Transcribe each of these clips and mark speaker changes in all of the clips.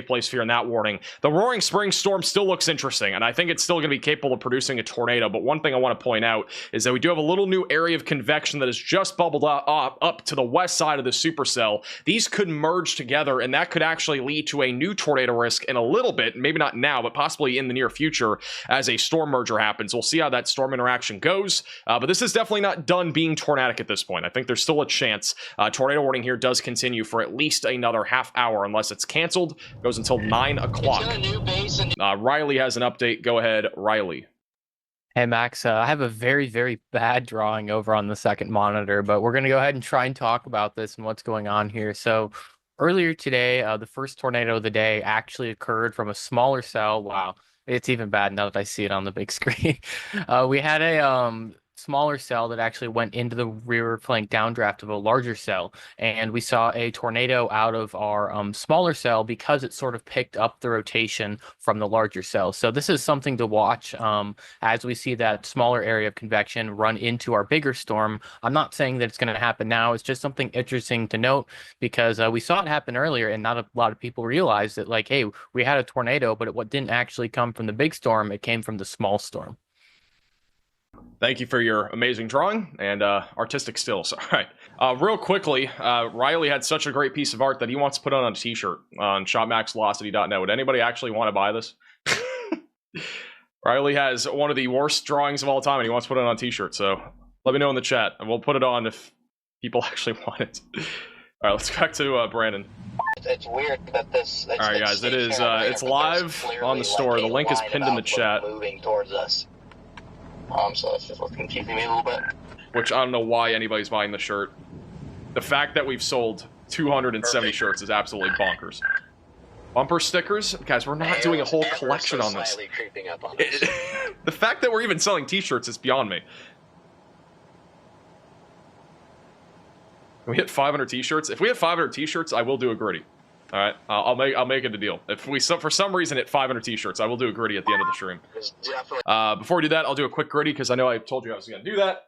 Speaker 1: place here in that warning. The Roaring Spring Storm still looks interesting, and I think it's still going to be capable of producing a tornado. But one thing I want to point out is that we do have a little new area of convection that has just bubbled up to the west side of the supercell. These could merge together, and that could actually lead to a new tornado risk in a little bit, maybe not now, but possibly in the near future as a storm merger happens. We'll see how that storm interaction goes, but this is definitely not done being tornadic at this point. I think there's still a chance. Tornado warning here does continue for at least another half hour unless it's canceled. Goes until 9 o'clock. Riley has an update. Go ahead, Riley.
Speaker 2: Hey, Max. I have a very, very bad drawing over on the second monitor, but we're going to go ahead and try and talk about this and what's going on here. So earlier today, the first tornado of the day actually occurred from a smaller cell. Wow, it's even bad now that I see it on the big screen. We had a smaller cell that actually went into the rear flank downdraft of a larger cell, and we saw a tornado out of our smaller cell because it sort of picked up the rotation from the larger cell. So this is something to watch as we see that smaller area of convection run into our bigger storm. I'm not saying that it's going to happen now. It's just something interesting to note because we saw it happen earlier, and not a lot of people realized that, like, hey, we had a tornado, but what didn't actually come from the big storm, it came from the small storm.
Speaker 1: Thank you for your amazing drawing and artistic skills. All right. Real quickly, Riley had such a great piece of art that he wants to put on a t-shirt on shopmaxvelocity.net. Would anybody actually want to buy this? Riley has one of the worst drawings of all time, and he wants to put it on a t-shirt. So let me know in the chat, and we'll put it on if people actually want it. All right, let's go back to Brandon.
Speaker 3: It's weird that this.
Speaker 1: All right, guys, it is. It's live on the store. The link is pinned in the chat.
Speaker 3: Moving towards us. So that's just what's confusing me a little bit.
Speaker 1: Which I don't know why anybody's buying the shirt. The fact that we've sold 270 shirts is absolutely bonkers. Bumper stickers? Guys, we're not doing a whole collection on this.
Speaker 3: Creeping up on
Speaker 1: The fact that we're even selling t-shirts is beyond me. Can we hit 500 t-shirts? If we hit 500 t-shirts, I will do a Griddy. All right, I'll make it a deal. If we for some reason hit 500 t-shirts, I will do a Griddy at the end of the stream. Before we do that, I'll do a quick Griddy because I know I told you I was going to do that.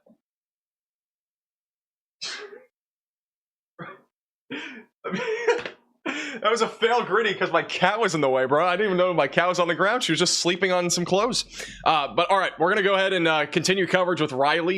Speaker 1: That was a failed Griddy because my cat was in the way, bro. I didn't even know my cat was on the ground. She was just sleeping on some clothes. But all right, we're going to go ahead and continue coverage with Riley.